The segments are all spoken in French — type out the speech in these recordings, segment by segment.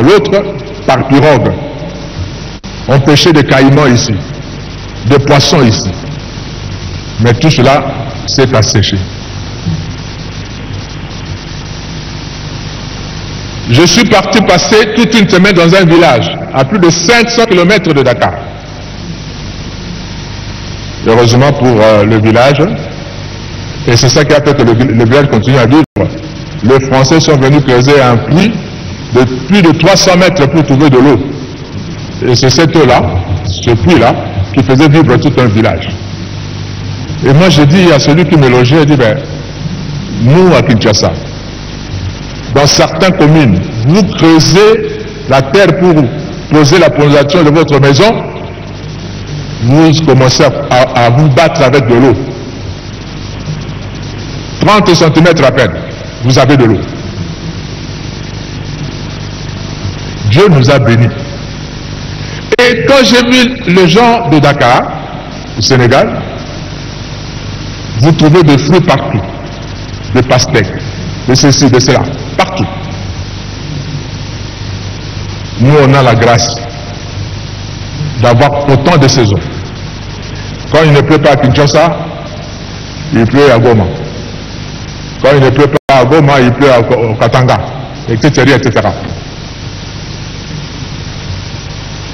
à l'autre par pirogue. On pêchait des caïmans ici, des poissons ici. Mais tout cela s'est asséché. Je suis parti passer toute une semaine dans un village, à plus de 500 km de Dakar. Heureusement pour le village, et c'est ça qui a fait que le village continue à vivre. Les Français sont venus creuser un puits de plus de 300 mètres pour trouver de l'eau. Et c'est cette eau-là, ce puits-là, qui faisait vivre tout un village. Et moi j'ai dit à celui qui me logeait, j'ai dit, ben, nous à Kinshasa, dans certaines communes, vous creusez la terre pour poser la fondation de votre maison, vous commencez à vous battre avec de l'eau. 30 cm à peine, vous avez de l'eau. Dieu nous a bénis. Et quand j'ai vu les gens de Dakar, au Sénégal, vous trouvez des fruits partout, des pastèques, de ceci, de cela, partout. Nous, on a la grâce d'avoir autant de saisons. Quand il ne pleut pas à Kinshasa, il pleut à Goma. Quand il ne pleut pas à Goma, il pleut au Katanga, etc., etc.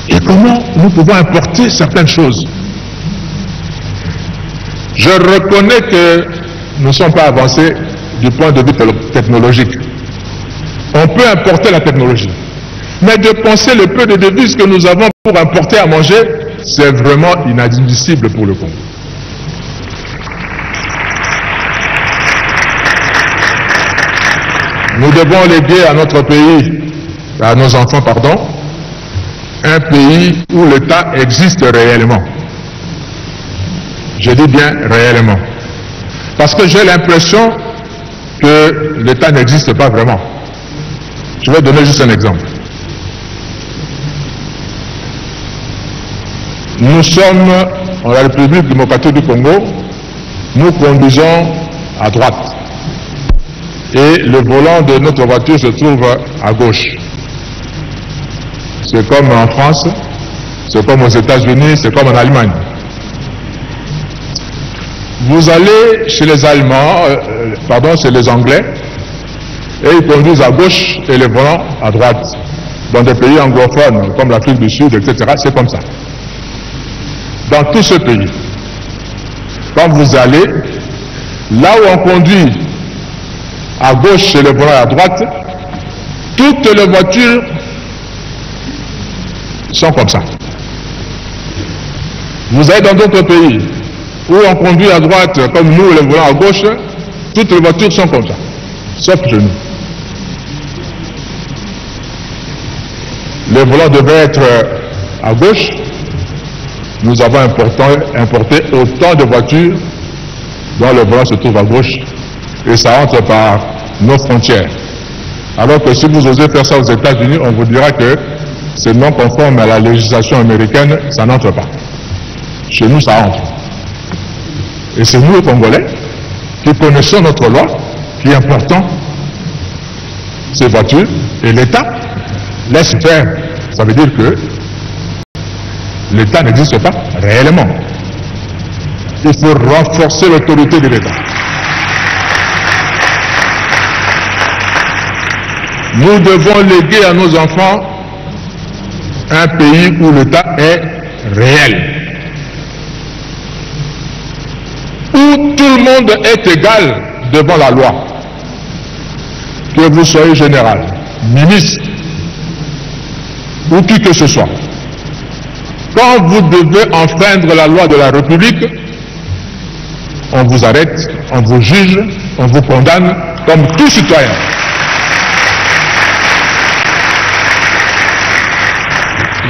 Et comment nous pouvons importer certaines choses? Je reconnais que nous ne sommes pas avancés du point de vue technologique. On peut importer la technologie. Mais de penser le peu de devises que nous avons pour importer à manger, c'est vraiment inadmissible pour le Congo. Nous devons léguer à notre pays, à nos enfants, pardon, un pays où l'État existe réellement. Je dis bien réellement. Parce que j'ai l'impression que l'État n'existe pas vraiment. Je vais donner juste un exemple. Nous sommes en la République démocratique du Congo, nous conduisons à droite. Et le volant de notre voiture se trouve à gauche. C'est comme en France, c'est comme aux États-Unis, c'est comme en Allemagne. Vous allez chez les Allemands, chez les Anglais, et ils conduisent à gauche et le volant à droite. Dans des pays anglophones comme l'Afrique du Sud, etc., c'est comme ça. Dans tout ce pays, quand vous allez, là où on conduit à gauche et le volant à droite, toutes les voitures sont comme ça. Vous allez dans d'autres pays où on conduit à droite comme nous, le volant à gauche, toutes les voitures sont comme ça, sauf chez nous. Le volant devait être à gauche. Nous avons importé autant de voitures dont le volant se trouve à gauche et ça entre par nos frontières. Alors que si vous osez faire ça aux États-Unis, on vous dira que c'est non conforme à la législation américaine, ça n'entre pas. Chez nous, ça entre. Et c'est nous, les Congolais, qui connaissons notre loi, qui importons ces voitures, et l'État laisse faire. Ça veut dire que l'État n'existe pas réellement. Il faut renforcer l'autorité de l'État. Nous devons léguer à nos enfants un pays où l'État est réel. Où tout le monde est égal devant la loi. Que vous soyez général, ministre, ou qui que ce soit. Quand vous devez enfreindre la loi de la République, on vous arrête, on vous juge, on vous condamne comme tout citoyen.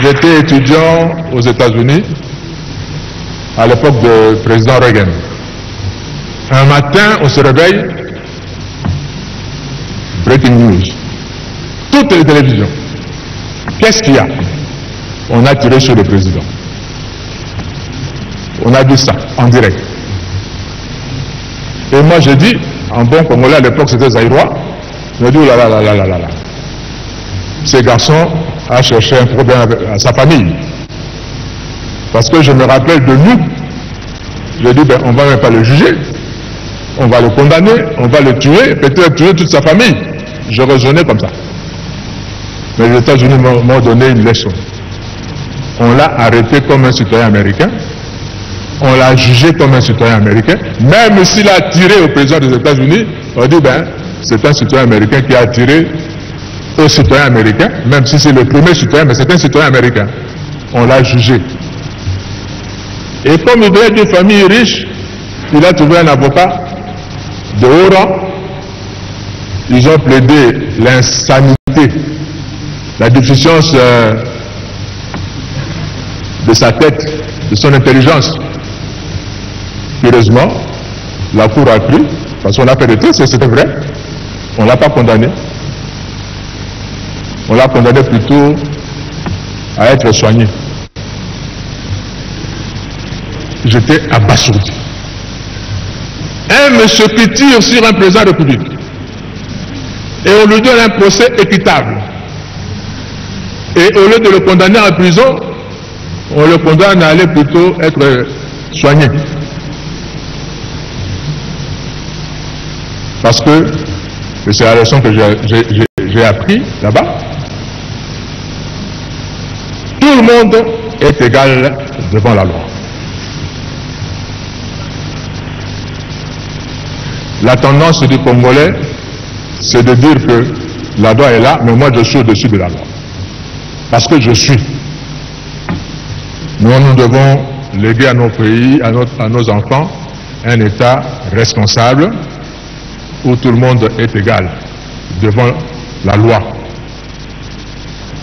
J'étais étudiant aux États-Unis à l'époque du président Reagan. Un matin, on se réveille, breaking news. Toutes les télévisions. Qu'est-ce qu'il y a? On a tiré sur le président. On a vu ça en direct. Et moi j'ai dit, en bon congolais à l'époque c'était Zaïrois, je me dis, oh là là là là là là là. ce garçon a cherché un problème à sa famille. Parce que je me rappelle de nous. J'ai dit, ben, on ne va même pas le juger. On va le condamner, on va le tuer, peut-être tuer toute sa famille. Je raisonnais comme ça. Mais les États-Unis m'ont donné une leçon. On l'a arrêté comme un citoyen américain. On l'a jugé comme un citoyen américain. Même s'il a tiré au président des États-Unis, on dit, ben, c'est un citoyen américain qui a tiré au citoyen américain, même si c'est le premier citoyen, mais c'est un citoyen américain. On l'a jugé. Et comme il venait d'une famille riche, il a trouvé un avocat de haut rang. Ils ont plaidé l'insanité, la déficience de sa tête, de son intelligence. Heureusement, la cour a pris, parce qu'on a fait des tests, c'était vrai, on ne l'a pas condamné. On l'a condamné plutôt à être soigné. J'étais abasourdi. Un monsieur qui tire sur un président de la République et on lui donne un procès équitable. Et au lieu de le condamner en prison, on le condamne à aller plutôt être soigné. Parce que, et c'est la leçon que j'ai appris là-bas, tout le monde est égal devant la loi. La tendance du Congolais, c'est de dire que la loi est là, mais moi je suis au-dessus de la loi. Parce que je suis. Nous devons léguer à nos pays, à nos enfants, un État responsable où tout le monde est égal devant la loi.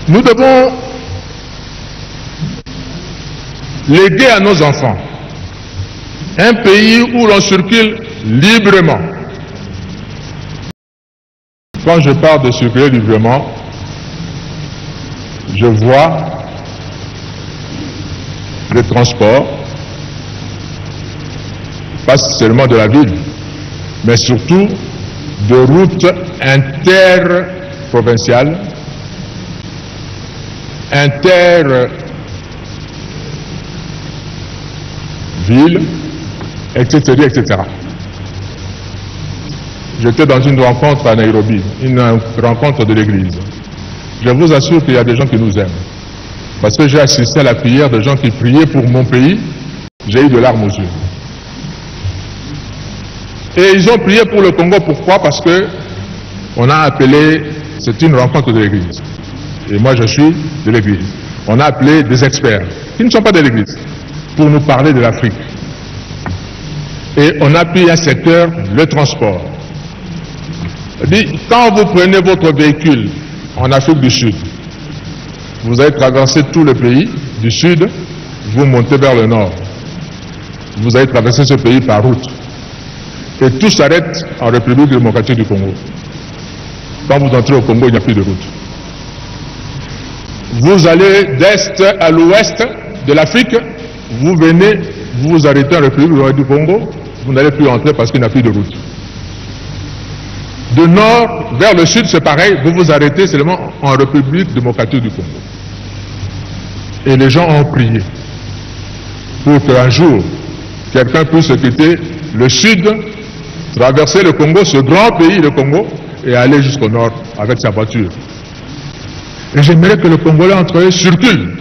Nous devons léguer à nos enfants un pays où l'on circule librement. Quand je parle de circuler librement, je vois le transport, pas seulement de la ville, mais surtout de routes interprovinciales, intervilles, etc., etc. J'étais dans une rencontre à Nairobi, une rencontre de l'église. Je vous assure qu'il y a des gens qui nous aiment. Parce que j'ai assisté à la prière de gens qui priaient pour mon pays, j'ai eu de larmes aux yeux. Et ils ont prié pour le Congo, pourquoi? Parce que on a appelé, c'est une rencontre de l'église. Et moi je suis de l'église. On a appelé des experts, qui ne sont pas de l'église, pour nous parler de l'Afrique. Et on a pris un secteur, le transport. Quand vous prenez votre véhicule en Afrique du Sud, vous allez traverser tout le pays du Sud, vous montez vers le Nord. Vous allez traverser ce pays par route. Et tout s'arrête en République démocratique du Congo. Quand vous entrez au Congo, il n'y a plus de route. Vous allez d'est à l'ouest de l'Afrique, vous venez, vous vous arrêtez en République démocratique du Congo, vous n'allez plus entrer parce qu'il n'y a plus de route. De nord vers le sud, c'est pareil, vous vous arrêtez seulement en République démocratique du Congo. Et les gens ont prié pour qu'un jour, quelqu'un puisse quitter le sud, traverser le Congo, ce grand pays, le Congo, et aller jusqu'au nord avec sa voiture. Et j'aimerais que le Congolais entre eux circule.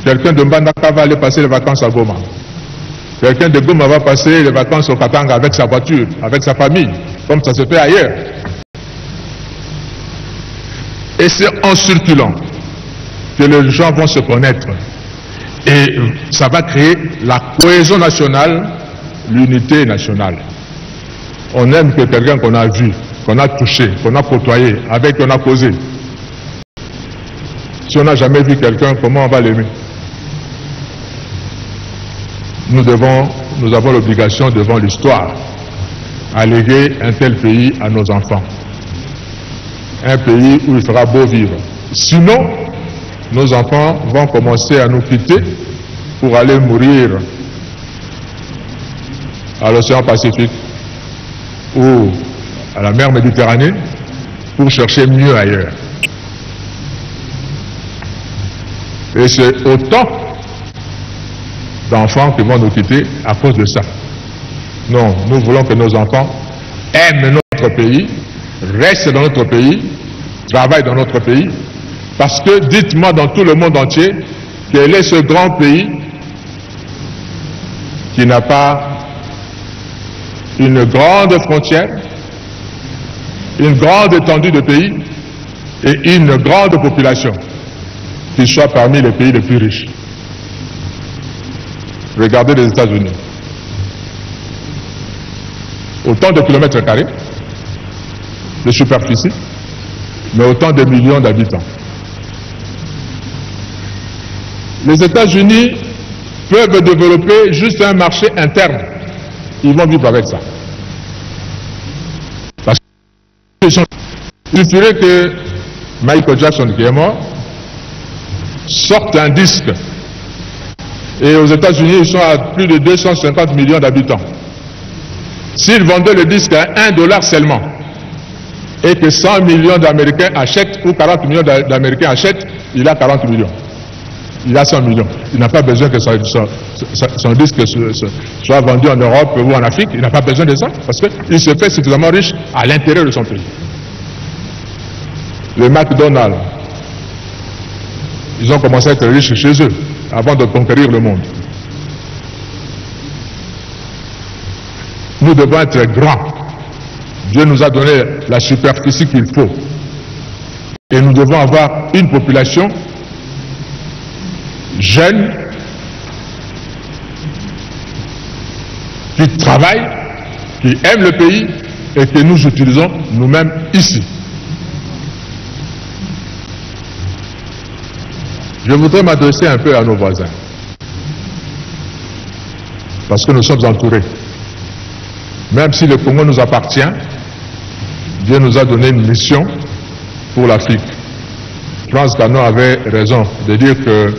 Quelqu'un de Mbandaka va aller passer les vacances à Goma. Quelqu'un de Goma va passer les vacances au Katanga avec sa voiture, avec sa famille, comme ça se fait ailleurs. Et c'est en circulant que les gens vont se connaître. Et ça va créer la cohésion nationale, l'unité nationale. On aime que quelqu'un qu'on a vu, qu'on a touché, qu'on a côtoyé, avec qui on a causé. Si on n'a jamais vu quelqu'un, comment on va l'aimer? Nous avons l'obligation devant l'histoire à léguer un tel pays à nos enfants. Un pays où il fera beau vivre. Sinon, nos enfants vont commencer à nous quitter pour aller mourir à l'océan Pacifique ou à la mer Méditerranée pour chercher mieux ailleurs. Et c'est autant d'enfants qui vont nous quitter à cause de ça. Non, nous voulons que nos enfants aiment notre pays, restent dans notre pays, travaillent dans notre pays, parce que dites-moi dans tout le monde entier, quel est ce grand pays qui n'a pas une grande frontière, une grande étendue de pays et une grande population qui soit parmi les pays les plus riches. Regardez les États-Unis. Autant de kilomètres carrés de superficie, mais autant de millions d'habitants. Les États-Unis peuvent développer juste un marché interne. Ils vont vivre avec ça. Parce qu'il suffirait que Michael Jackson, qui est mort, sorte un disque. Et aux États-Unis, ils sont à plus de 250 millions d'habitants. S'ils vendaient le disque à $1 seulement, et que 100 millions d'Américains achètent, ou 40 millions d'Américains achètent, il a 40 millions. Il a 100 millions. Il n'a pas besoin que son disque soit vendu en Europe ou en Afrique. Il n'a pas besoin de ça, parce qu'il se fait suffisamment riche à l'intérieur de son pays. Les McDonald's, ils ont commencé à être riches chez eux, avant de conquérir le monde. Nous devons être grands. Dieu nous a donné la superficie qu'il faut. Et nous devons avoir une population jeune, qui travaille, qui aime le pays et que nous utilisons nous-mêmes ici. Je voudrais m'adresser un peu à nos voisins, parce que nous sommes entourés. Même si le Congo nous appartient, Dieu nous a donné une mission pour l'Afrique. Frantz Fanon avait raison de dire que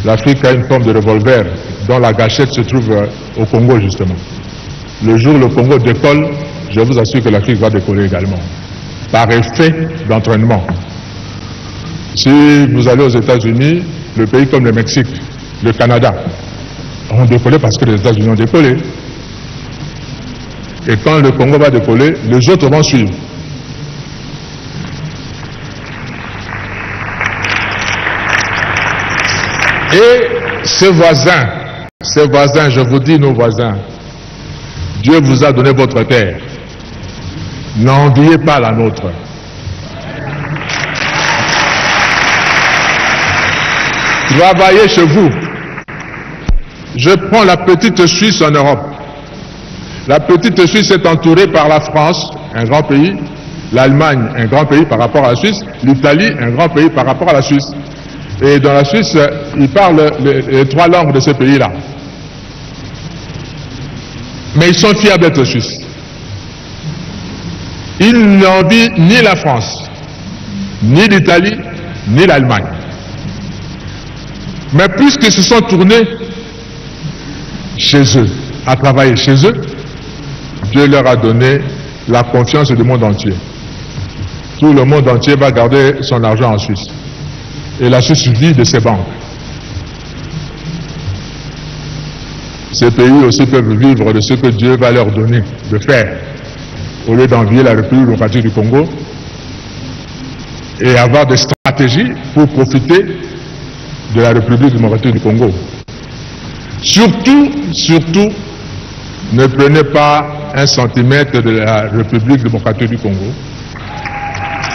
l'Afrique a une forme de revolver dont la gâchette se trouve au Congo justement. Le jour où le Congo décolle, je vous assure que l'Afrique va décoller également, par effet d'entraînement. Si vous allez aux États-Unis, le pays comme le Mexique, le Canada, ont décollé parce que les États-Unis ont décollé. Et quand le Congo va décoller, les autres vont suivre. Et ces voisins, je vous dis nos voisins, Dieu vous a donné votre terre. N'enviez pas la nôtre. Travaillez chez vous. Je prends la petite Suisse en Europe. La petite Suisse est entourée par la France, un grand pays, l'Allemagne, un grand pays par rapport à la Suisse, l'Italie, un grand pays par rapport à la Suisse. Et dans la Suisse, ils parlent les 3 langues de ce pays-là. Mais ils sont fiers d'être Suisses. Ils n'envient ni la France, ni l'Italie, ni l'Allemagne. Mais puisqu'ils se sont tournés chez eux, à travailler chez eux, Dieu leur a donné la confiance du monde entier. Tout le monde entier va garder son argent en Suisse. Et la Suisse vit de ses banques. Ces pays aussi peuvent vivre de ce que Dieu va leur donner de faire, au lieu d'envier la République démocratique du Congo et avoir des stratégies pour profiter de la République démocratique du Congo. Surtout, ne prenez pas 1 centimètre de la République démocratique du Congo.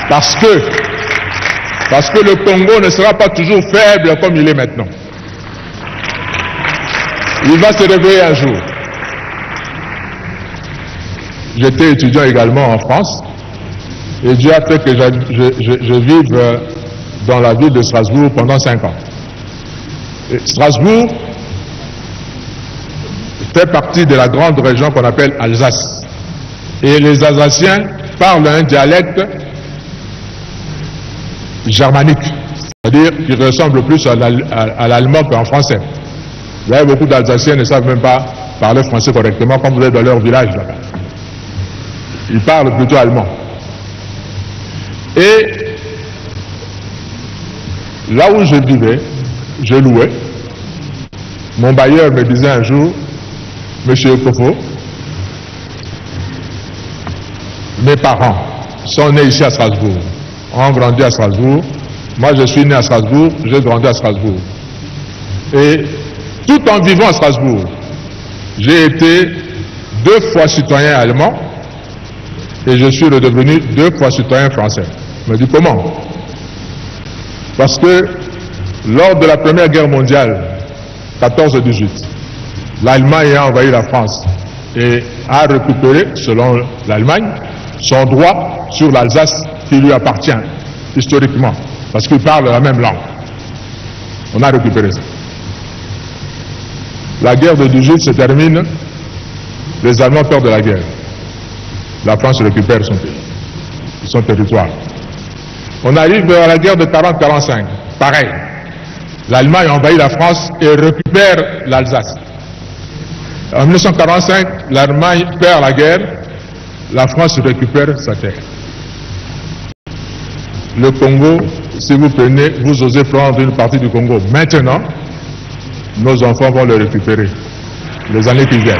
Parce que le Congo ne sera pas toujours faible comme il est maintenant. Il va se réveiller un jour. J'étais étudiant également en France et Dieu a fait que je vive dans la ville de Strasbourg pendant 5 ans. Et Strasbourg fait partie de la grande région qu'on appelle Alsace. Et les Alsaciens parlent un dialecte germanique, c'est-à-dire qui ressemble plus à l'allemand qu'en français. Vous voyez, beaucoup d'Alsaciens ne savent même pas parler français correctement, comme vous êtes dans leur village là-bas. Ils parlent plutôt allemand. Et là où je vivais, je louais. Mon bailleur me disait un jour, Monsieur Kofo, mes parents sont nés ici à Strasbourg, ont grandi à Strasbourg. Moi, je suis né à Strasbourg, j'ai grandi à Strasbourg. Et tout en vivant à Strasbourg, j'ai été 2 fois citoyen allemand et je suis redevenu 2 fois citoyen français. Je me dis comment? Parce que lors de la Première Guerre mondiale, 14-18, l'Allemagne a envahi la France et a récupéré, selon l'Allemagne, son droit sur l'Alsace qui lui appartient historiquement, parce qu'il parle la même langue. On a récupéré ça. La guerre de 18 se termine, les Allemands perdent de la guerre. La France récupère son territoire. On arrive à la guerre de 40-45, pareil. L'Allemagne envahit la France et récupère l'Alsace. En 1945, l'Allemagne perd la guerre, la France récupère sa terre. Le Congo, si vous prenez, vous osez prendre une partie du Congo maintenant, nos enfants vont le récupérer les années qui viennent.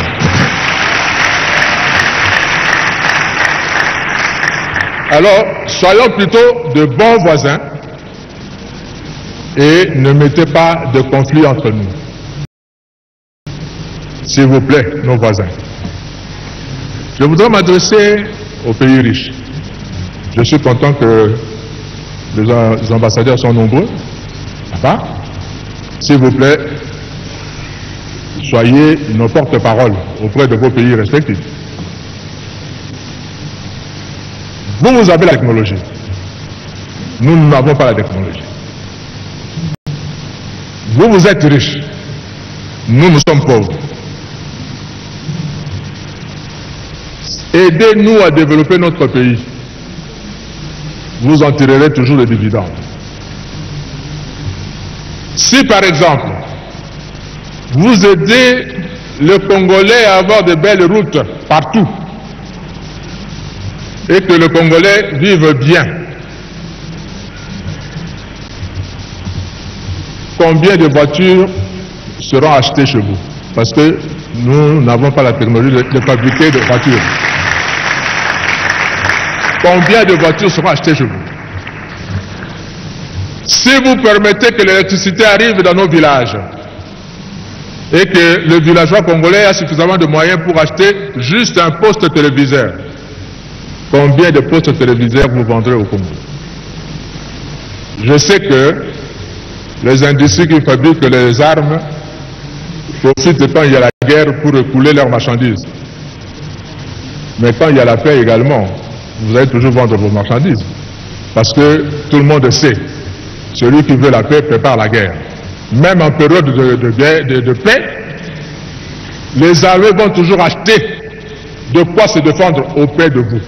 Alors, soyons plutôt de bons voisins et ne mettez pas de conflit entre nous. S'il vous plaît, nos voisins. Je voudrais m'adresser aux pays riches. Je suis content que les ambassadeurs sont nombreux. S'il vous plaît, soyez nos porte-parole auprès de vos pays respectifs. Vous avez la technologie. Nous n'avons pas la technologie. Vous êtes riches. Nous sommes pauvres. Aidez-nous à développer notre pays. Vous en tirerez toujours des dividendes. Si par exemple, vous aidez le Congolais à avoir de belles routes partout, et que le Congolais vive bien, combien de voitures seront achetées chez vous? Parce que nous n'avons pas la technologie de fabriquer de voitures. Combien de voitures seront achetées chez vous? Si vous permettez que l'électricité arrive dans nos villages et que le villageois congolais a suffisamment de moyens pour acheter juste un poste téléviseur, combien de postes téléviseurs vous vendrez au Congo? Je sais que les industries qui fabriquent les armes profitent quand il y a la guerre pour écouler leurs marchandises. Mais quand il y a la paix également, vous allez toujours vendre vos marchandises. Parce que tout le monde sait, celui qui veut la paix prépare la guerre. Même en période de paix, les armées vont toujours acheter de quoi se défendre auprès de vous.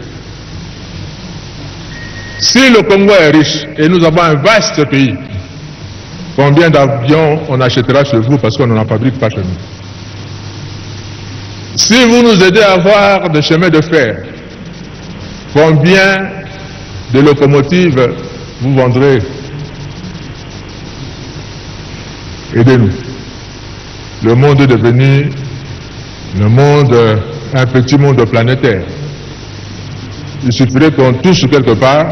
Si le Congo est riche et nous avons un vaste pays, combien d'avions on achètera chez vous parce qu'on n'en fabrique pas chez nous? Si vous nous aidez à avoir des chemins de fer, combien de locomotives vous vendrez? Aidez-nous. Le monde est devenu un petit monde planétaire. Il suffirait qu'on touche quelque part,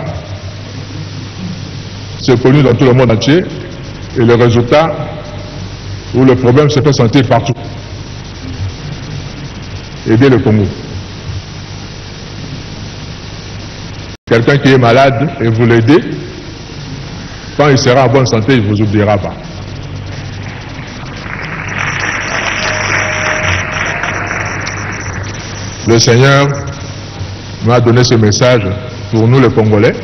c'est connu dans tout le monde entier, et le résultat, où le problème se fait sentir partout. Aidez le Congo. Quelqu'un qui est malade et vous l'aidez, quand il sera en bonne santé, il ne vous oubliera pas. Le Seigneur m'a donné ce message pour nous les Congolais.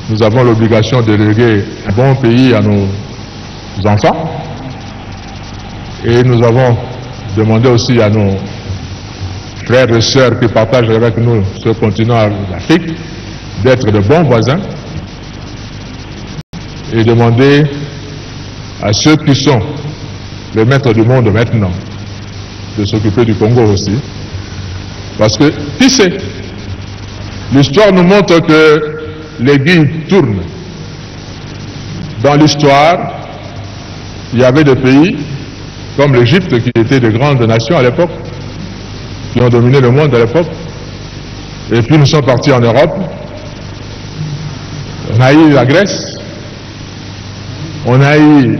Nous avons l'obligation de léguer un bon pays à nos enfants. Et nous avons demandé aussi à nos frères et sœurs qui partagent avec nous ce continent d'Afrique d'être de bons voisins et demander à ceux qui sont les maîtres du monde maintenant de s'occuper du Congo aussi. Parce que, qui sait, l'histoire nous montre que l'aiguille tourne. Dans l'histoire, il y avait des pays comme l'Égypte qui étaient de grandes nations à l'époque, qui ont dominé le monde à l'époque. Et puis nous sommes partis en Europe. On a eu la Grèce, on a eu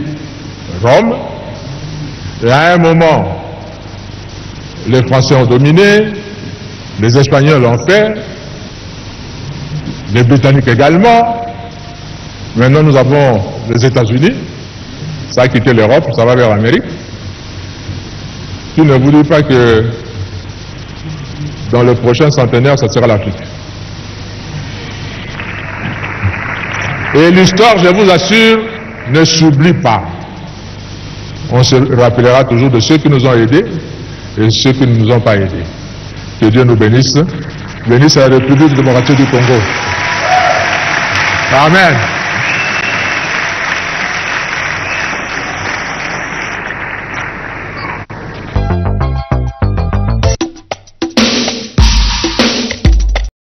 Rome, et à un moment, les Français ont dominé, les Espagnols l'ont fait, les Britanniques également. Maintenant nous avons les États-Unis, ça a quitté l'Europe, ça va vers l'Amérique. Qui ne vous dit pas que dans le prochain centenaire, ça sera l'Afrique. Et l'histoire, je vous assure, ne s'oublie pas. On se rappellera toujours de ceux qui nous ont aidés et ceux qui ne nous ont pas aidés. Que Dieu nous bénisse. Bénisse la République démocratique du Congo. Amen.